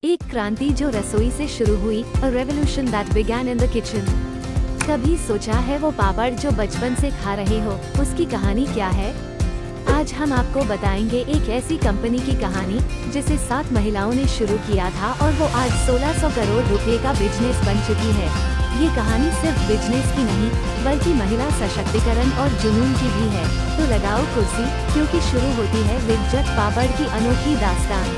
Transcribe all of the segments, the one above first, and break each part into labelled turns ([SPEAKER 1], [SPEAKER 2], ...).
[SPEAKER 1] एक क्रांति जो रसोई से शुरू हुई, a revolution that began in the kitchen। कभी सोचा है वो पापड़ जो बचपन से खा रहे हो, उसकी कहानी क्या है? आज हम आपको बताएंगे एक ऐसी कंपनी की कहानी जिसे 7 महिलाओं ने शुरू किया था और वो आज 1600 करोड़ रुपए का बिजनेस बन चुकी है। ये कहानी सिर्फ बिजनेस की नहीं, बल्कि महिला सशक्तिकरण और जुनून की भी है। तो लगाओ कुर्सी, क्योंकि शुरू होती है लिज्जत पापड़ की अनोखी दास्तान।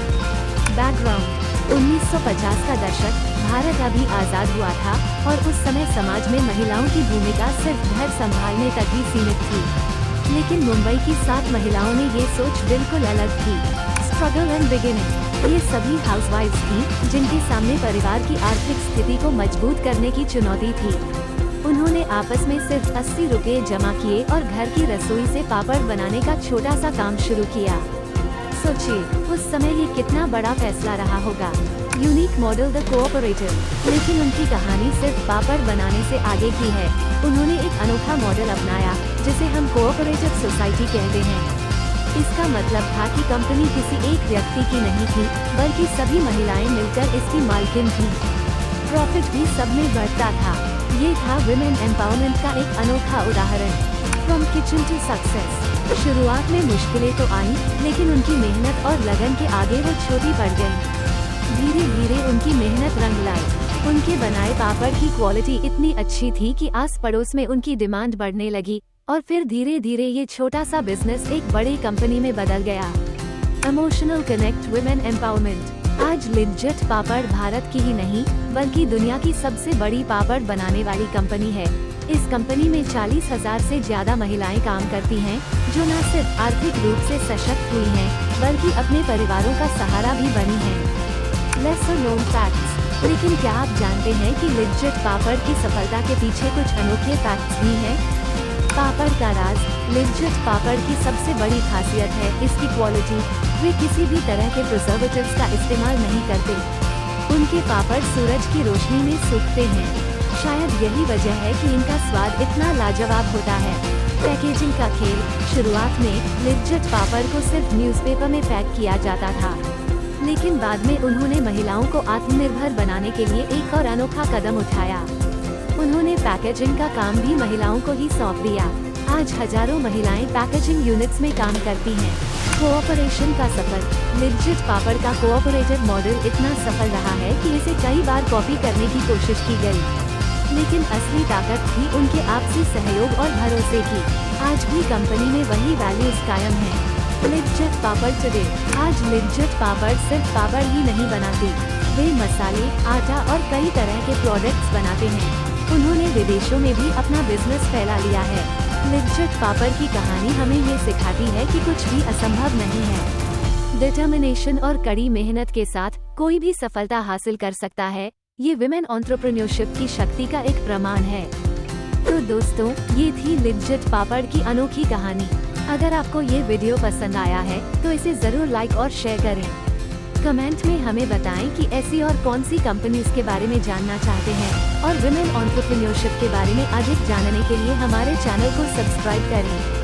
[SPEAKER 1] बैकग्राउंड: 1950 का दशक, भारत अभी आज़ाद हुआ था और उस समय समाज में महिलाओं की भूमिका सिर्फ घर संभालने तक ही सीमित थी। लेकिन मुंबई की 7 महिलाओं ने ये सोच बिल्कुल अलग थी। स्ट्रगल एंड बिगिनिंग: ये सभी हाउसवाइफ्स थी जिनके सामने परिवार की आर्थिक स्थिति को मजबूत करने की चुनौती थी। उन्होंने आपस में सिर्फ 80 रुपये जमा किए और घर की रसोई से पापड़ बनाने का छोटा सा काम शुरू किया। सोचिए, उस समय ये कितना बड़ा फैसला रहा होगा। Unique model the cooperative. लेकिन उनकी कहानी सिर्फ पापड़ बनाने से आगे की है। उन्होंने एक अनोखा मॉडल अपनाया जिसे हम कोऑपरेटिव सोसाइटी कहते हैं। इसका मतलब था कि कंपनी किसी एक व्यक्ति की नहीं थी, बल्कि सभी महिलाएं मिलकर इसकी मालकिन थी। प्रॉफिट भी सब में बढ़ता था। ये था विमेन एम्पावरमेंट का एक अनोखा उदाहरण। From kitchen to success. शुरुआत में मुश्किलें तो आईं, लेकिन उनकी मेहनत और लगन के आगे वो छोटी पड़ गई। धीरे धीरे उनकी मेहनत रंग लाई। उनके बनाए पापड़ की क्वालिटी इतनी अच्छी थी कि आस पड़ोस में उनकी डिमांड बढ़ने लगी और फिर धीरे धीरे ये छोटा सा बिजनेस एक बड़ी कंपनी में बदल गया। Emotional connect, women empowerment. आज लिज्जत पापड़ भारत की ही नहीं, बल्कि दुनिया की सबसे बड़ी पापड़ बनाने वाली कंपनी है। इस कंपनी में 40,000 से ज्यादा महिलाएं काम करती हैं, जो न सिर्फ आर्थिक रूप से सशक्त हुई हैं, बल्कि अपने परिवारों का सहारा भी बनी हैं। Lesser known facts. लेकिन क्या आप जानते हैं कि लिज्जत पापड़ की सफलता के पीछे कुछ अनोखे फैक्ट्स भी हैं? पापड़ का राज: लिज्जत पापड़ की सबसे बड़ी खासियत है इसकी क्वालिटी। वे किसी भी तरह के प्रिजर्वेटिव्स का इस्तेमाल नहीं करते। उनके पापड़ सूरज की रोशनी में सूखते हैं। शायद यही वजह है कि इनका स्वाद इतना लाजवाब होता है। पैकेजिंग का खेल: शुरुआत में लिज्जत पापड़ को सिर्फ न्यूज़पेपर में पैक किया जाता था, लेकिन बाद में उन्होंने महिलाओं को आत्मनिर्भर बनाने के लिए एक और अनोखा कदम उठाया। उन्होंने पैकेजिंग का काम भी महिलाओं को ही सौंप दिया। आज हजारों महिलाएं पैकेजिंग यूनिट्स में काम करती हैं। कोऑपरेशन का सफर: लिज्जत पापड़ का कोऑपरेटिव मॉडल इतना सफल रहा है कि इसे कई बार कॉपी करने की कोशिश की गई, लेकिन असली ताकत थी उनके आपसी सहयोग और भरोसे की। आज भी कंपनी में वही वैल्यूज कायम है। लिज्जत पापड़ टुडे। आज लिज्जत पापड़ सिर्फ पापड़ ही नहीं बनाती, वे मसाले, आटा और कई तरह के प्रोडक्ट्स बनाते हैं। उन्होंने विदेशों में भी अपना बिजनेस फैला लिया है। लिज्जत पापड़ की कहानी हमें ये सिखाती है कि कुछ भी असंभव नहीं है। डिटर्मिनेशन और कड़ी मेहनत के साथ कोई भी सफलता हासिल कर सकता है। ये विमेन एंटरप्रेन्योरशिप की शक्ति का एक प्रमाण है। तो दोस्तों, ये थी लिज्जत पापड़ की अनोखी कहानी। अगर आपको ये वीडियो पसंद आया है तो इसे जरूर लाइक और शेयर करें। कमेंट में हमें बताएं कि ऐसी और कौन सी कंपनीज के बारे में जानना चाहते हैं, और विमेन एंटरप्रेन्योरशिप के बारे में अधिक जानने के लिए हमारे चैनल को सब्सक्राइब करें।